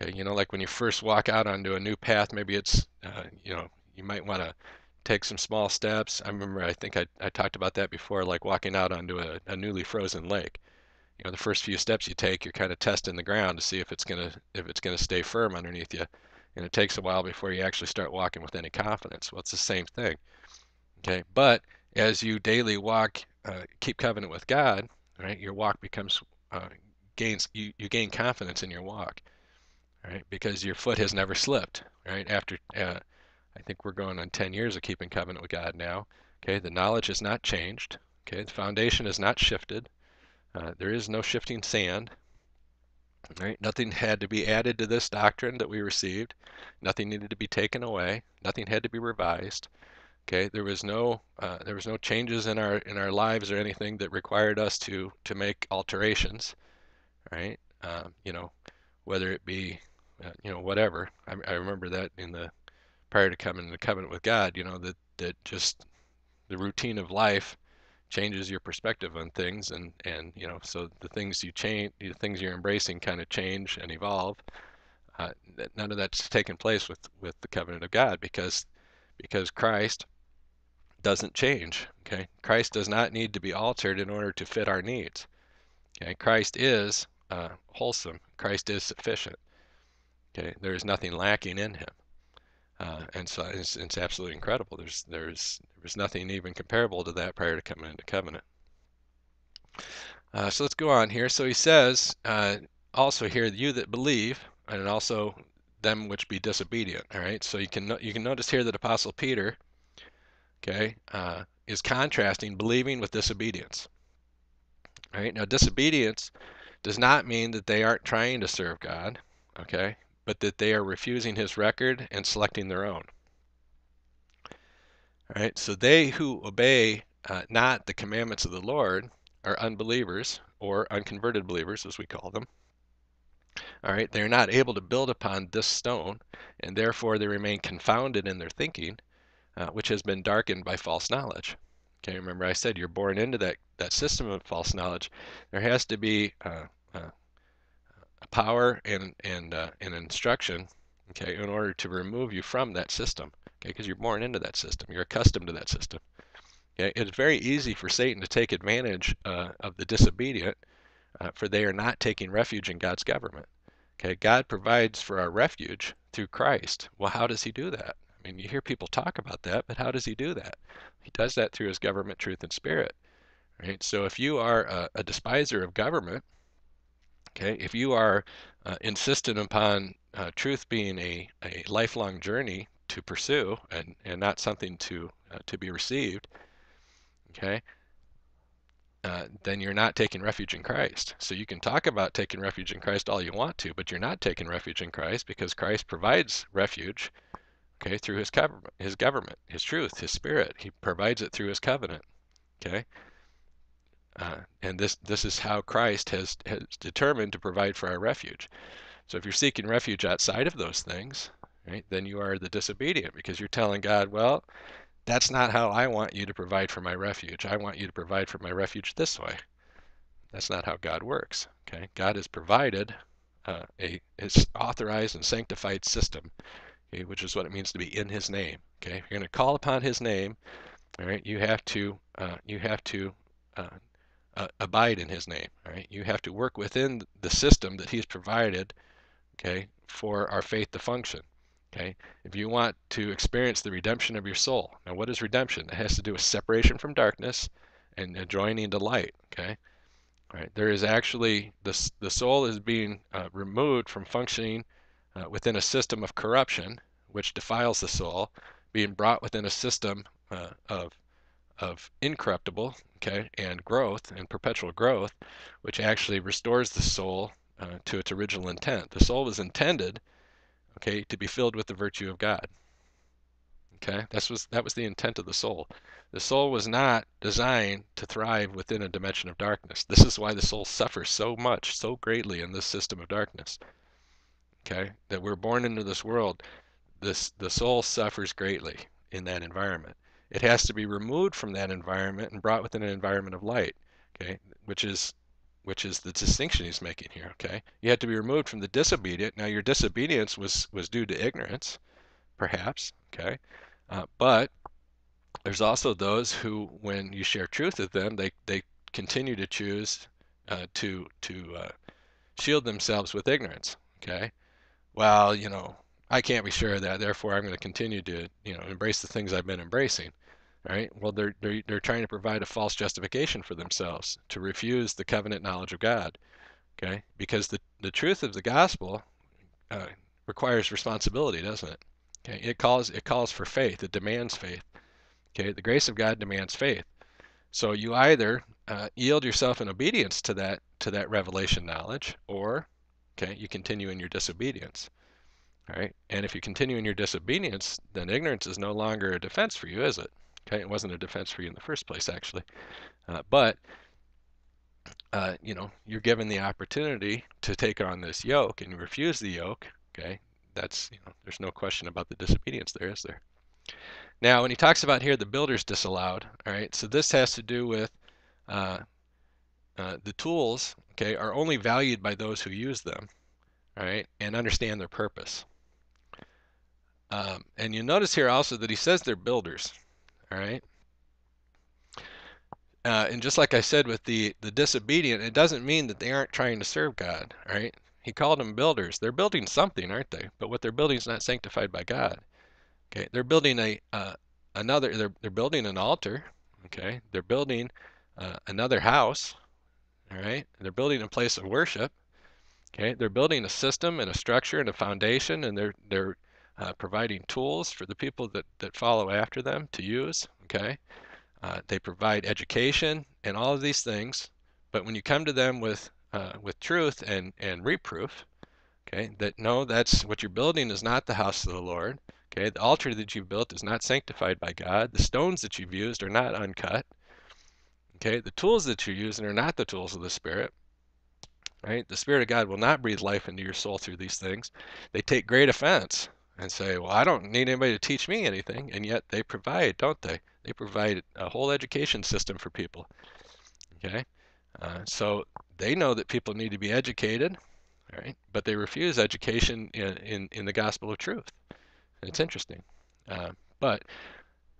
Okay, like when you first walk out onto a new path, maybe it's, you might want to take some small steps. I remember, I think I talked about that before, like walking out onto a newly frozen lake. The first few steps you take, you're kind of testing the ground to see if it's gonna stay firm underneath you, and it takes a while before you actually start walking with any confidence. Well, it's the same thing. Okay, but as you daily walk, keep covenant with God, right? Your walk becomes gains you gain confidence in your walk, right? Because your foot has never slipped, right? After I think we're going on 10 years of keeping covenant with God now. Okay, the knowledge has not changed. Okay, the foundation has not shifted. There is no shifting sand. Right? Nothing had to be added to this doctrine that we received. Nothing needed to be taken away. Nothing had to be revised. Okay, there was no changes in our lives or anything that required us to make alterations. Right? Whether it be whatever. I remember that in the prior to coming into covenant with God. That just the routine of life changes your perspective on things, and so the things you change, the things you're embracing kind of change and evolve. None of that's taken place with the covenant of God, because Christ doesn't change. Okay, Christ does not need to be altered in order to fit our needs. Okay, Christ is wholesome. Christ is sufficient. Okay, there is nothing lacking in him. And so it's absolutely incredible. There's nothing even comparable to that prior to coming into covenant. So let's go on here. So he says, also here, you that believe, and also them which be disobedient. All right. So you can notice here that Apostle Peter, okay, is contrasting believing with disobedience. All right. Now, disobedience does not mean that they aren't trying to serve God, okay, but that they are refusing His record and selecting their own. All right. So they who obey not the commandments of the Lord are unbelievers, or unconverted believers, as we call them. All right, they're not able to build upon this stone, and therefore they remain confounded in their thinking, which has been darkened by false knowledge. Okay, remember I said you're born into that system of false knowledge. There has to be a power and instruction, okay, in order to remove you from that system. Okay, because you're born into that system. You're accustomed to that system. Okay, it's very easy for Satan to take advantage of the disobedient, for they are not taking refuge in God's government. Okay, God provides for our refuge through Christ. Well, how does he do that? I mean, you hear people talk about that, but how does he do that? He does that through his government, truth, and spirit. Right? So if you are a despiser of government, okay, if you are insistent upon truth being a lifelong journey to pursue, and not something to be received, okay, then you're not taking refuge in Christ. So you can talk about taking refuge in Christ all you want to, but you're not taking refuge in Christ, because Christ provides refuge, okay, through his government, his truth, his spirit. He provides it through his covenant, okay. And this is how Christ has determined to provide for our refuge. So if you're seeking refuge outside of those things, right, then you are the disobedient, because you're telling God, well, that's not how I want you to provide for my refuge. I want you to provide for my refuge this way. That's not how God works. Okay, God has provided his authorized and sanctified system, okay, which is what it means to be in His name. Okay, if you're going to call upon His name, all right, you have to abide in His name. All right, you have to work within the system that He's provided. Okay, for our faith to function. Okay, if you want to experience the redemption of your soul, now what is redemption? It has to do with separation from darkness and joining to light. Okay. Right. There is actually the soul is being removed from functioning within a system of corruption, which defiles the soul, being brought within a system of incorruptible, okay, and growth and perpetual growth, which actually restores the soul to its original intent. The soul was intended, okay, to be filled with the virtue of God. Okay, that was the intent of the soul. The soul was not designed to thrive within a dimension of darkness. This is why the soul suffers so much, so greatly in this system of darkness. Okay, that we're born into this world. The soul suffers greatly in that environment. It has to be removed from that environment and brought within an environment of light. Okay, which is which is the distinction he's making here. Okay, you had to be removed from the disobedient. Now your disobedience was due to ignorance, perhaps. Okay, but there's also those who, when you share truth with them, they continue to choose to shield themselves with ignorance. Okay, well, I can't be sure of that, therefore I'm going to continue to, embrace the things I've been embracing. Right? Well, they're trying to provide a false justification for themselves to refuse the covenant knowledge of God. Okay, because the truth of the gospel uh, requires responsibility, doesn't it? Okay, it calls for faith. It demands faith. Okay, the grace of God demands faith. So you either yield yourself in obedience to that revelation knowledge, or okay, you continue in your disobedience. All right, and if you continue in your disobedience, then ignorance is no longer a defense for you, is it? Okay, it wasn't a defense for you in the first place, actually. But you're given the opportunity to take on this yoke, and you refuse the yoke. Okay, that's there's no question about the disobedience there, is there? Now, when he talks about here the builders disallowed, all right, so this has to do with uh, the tools, okay, are only valued by those who use them, all right, and understand their purpose. And you notice here also that he says they're builders, all right. And just like I said with the disobedient, it doesn't mean that they aren't trying to serve God, all right. He called them builders. They're building something, aren't they? But what they're building is not sanctified by God. Okay, they're building they're building an altar. Okay, they're building another house. All right, they're building a place of worship. Okay, they're building a system and a structure and a foundation, and they're providing tools for the people that follow after them to use. Okay, they provide education and all of these things. But when you come to them with truth and reproof, okay, that no, that's what you're building is not the house of the Lord. Okay, the altar that you've built is not sanctified by God. The stones that you've used are not uncut. Okay, the tools that you're using are not the tools of the Spirit. Right? The Spirit of God will not breathe life into your soul through these things. They take great offense and say, well, I don't need anybody to teach me anything. And yet they provide, don't they? They provide a whole education system for people. Okay, so they know that people need to be educated, right? But they refuse education in the gospel of truth. It's interesting. Uh, but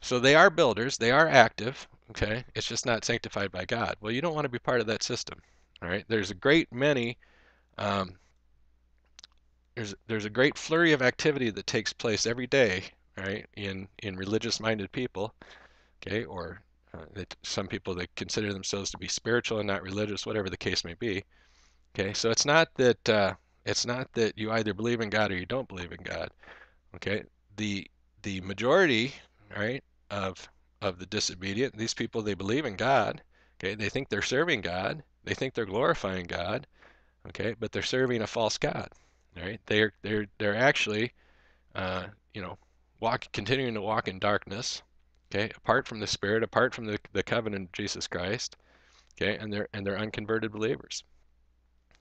so they are builders, they are active, okay? It's just not sanctified by God. Well, you don't want to be part of that system, all right? There's a great many, um, there's a great flurry of activity that takes place every day, right? In religious-minded people, okay? Or some people that consider themselves to be spiritual and not religious, whatever the case may be. Okay, so it's not that you either believe in God or you don't believe in God. Okay, the majority, right, of the disobedient, these people, they believe in God. Okay, they think they're serving God. They think they're glorifying God. Okay, but they're serving a false God. Right? They're actually, uh, you know, continuing to walk in darkness. Okay, apart from the Spirit, apart from the covenant of Jesus Christ. Okay, and they're unconverted believers.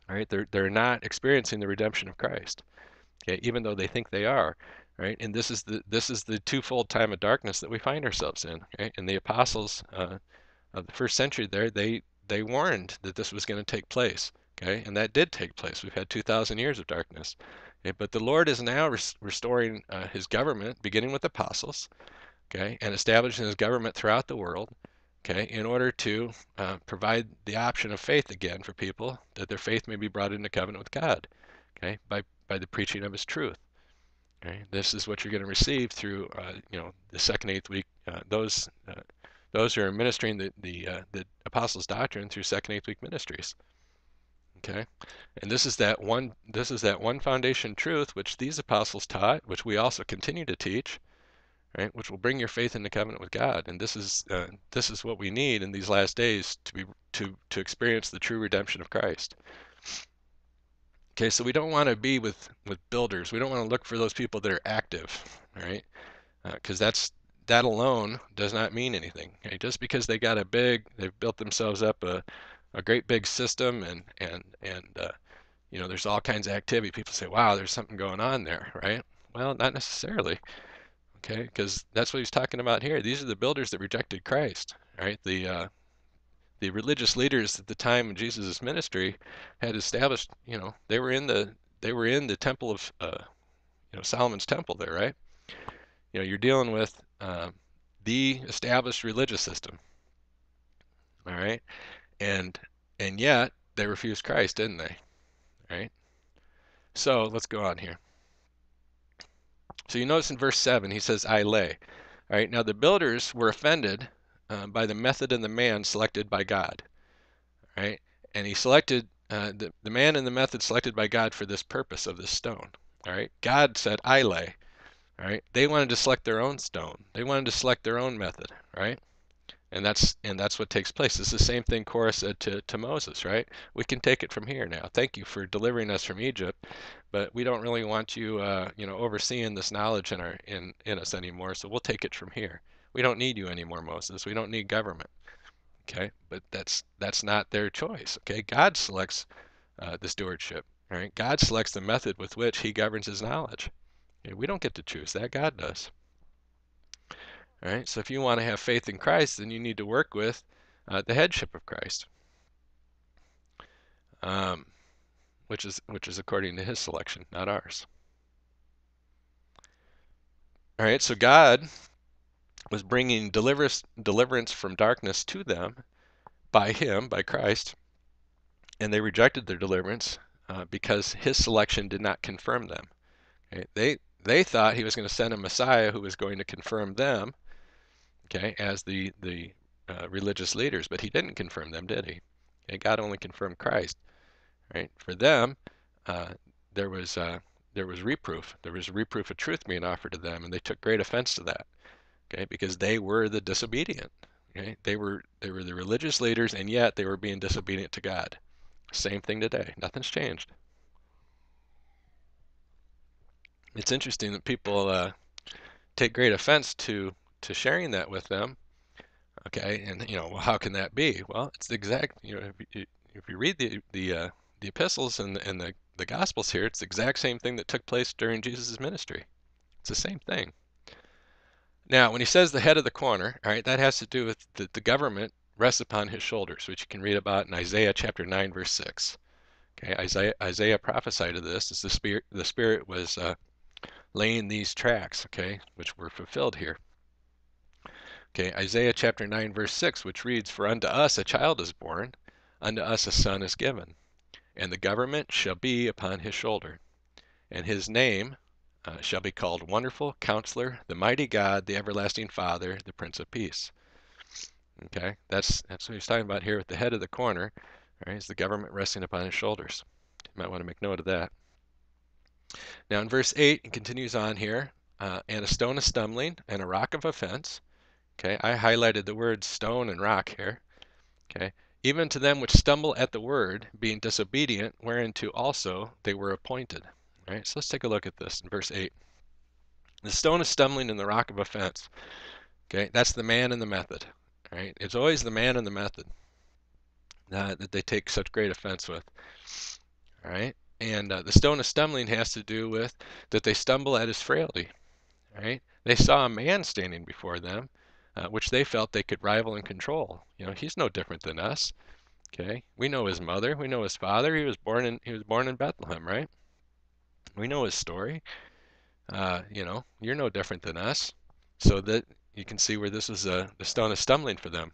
All right, they're not experiencing the redemption of Christ. Okay, even though they think they are, right? And this is the twofold time of darkness that we find ourselves in. Okay? And the apostles of the first century there, they warned that this was going to take place. Okay, and that did take place. We've had 2,000 years of darkness. Okay? But the Lord is now restoring His government, beginning with apostles. Okay, and establishing His government throughout the world. Okay, in order to provide the option of faith again for people, that their faith may be brought into covenant with God. Okay, by the preaching of His truth. Okay, this is what you're going to receive through, the second eighth week. Those who are ministering the apostles' doctrine through second eighth week ministries. Okay, and this is that one foundation truth which these apostles taught, which we also continue to teach, right? Which will bring your faith into covenant with God. And this is what we need in these last days to experience the true redemption of Christ. Okay, so we don't want to be with builders. We don't want to look for those people that are active, right? Because that alone does not mean anything. Okay? Just because they've built themselves up a great big system and there's all kinds of activity. People say, wow, there's something going on there, right? Well, not necessarily. Okay, because that's what he's talking about here. These are the builders that rejected Christ, right? The the religious leaders at the time of Jesus' ministry had established, they were in the temple of, Solomon's temple there, right? You're dealing with the established religious system, all right? And and yet they refused Christ, didn't they? Right? So let's go on here. So you notice in verse 7, he says, I lay. All right, now the builders were offended by the method and the man selected by God. Right? And he selected, the man and the method selected by God for this purpose of this stone. All right? God said, I lay. All right? They wanted to select their own stone. They wanted to select their own method. Right? And that's what takes place. It's the same thing Korah said to Moses, right? We can take it from here now. Thank you for delivering us from Egypt, but we don't really want you, overseeing this knowledge in us anymore. So we'll take it from here. We don't need you anymore, Moses. We don't need government. Okay, but that's not their choice. Okay, God selects the stewardship. Right? God selects the method with which He governs His knowledge. Okay, we don't get to choose that. God does. All right, so if you want to have faith in Christ, then you need to work with the headship of Christ, um, which is according to His selection, not ours. All right, so God was bringing deliverance from darkness to them by Him, by Christ, and they rejected their deliverance because His selection did not confirm them. Okay? They thought He was going to send a Messiah who was going to confirm them, okay, as the religious leaders, but He didn't confirm them, did He? Okay, God only confirmed Christ. Right? For them, uh, there was reproof. There was reproof of truth being offered to them, and they took great offense to that. Okay, because they were the disobedient. Okay, they were the religious leaders, and yet they were being disobedient to God. Same thing today. Nothing's changed. It's interesting that people take great offense to sharing that with them. Okay, and well, how can that be? Well, it's the exact. If you read the epistles and the gospels here, it's the exact same thing that took place during Jesus' ministry. It's the same thing. Now, when he says the head of the corner, all right, that has to do with the government rests upon his shoulders, which you can read about in Isaiah chapter 9, verse 6. Okay, Isaiah prophesied of this as the Spirit was laying these tracks, okay, which were fulfilled here. Okay, Isaiah chapter 9, verse 6, which reads, For unto us a child is born, unto us a son is given, and the government shall be upon his shoulder, and his name shall be called Wonderful Counselor, the Mighty God, the Everlasting Father, the Prince of Peace. Okay, that's what he's talking about here with the head of the corner. All right, is the government resting upon his shoulders. You might want to make note of that. Now in verse 8, it continues on here, and a stone of stumbling and a rock of offense. Okay, I highlighted the words stone and rock here. Okay, even to them which stumble at the word, being disobedient, whereunto also they were appointed. All right, so let's take a look at this in verse 8. The stone of stumbling and the rock of offense. Okay, that's the man and the method. All right, it's always the man and the method that they take such great offense with. All right, and the stone of stumbling has to do with that they stumble at his frailty. All right, they saw a man standing before them, which they felt they could rival and control. He's no different than us. Okay, we know his mother, we know his father. He was born in Bethlehem, right? We know his story. You're no different than us. So that you can see where this was the stone of stumbling for them.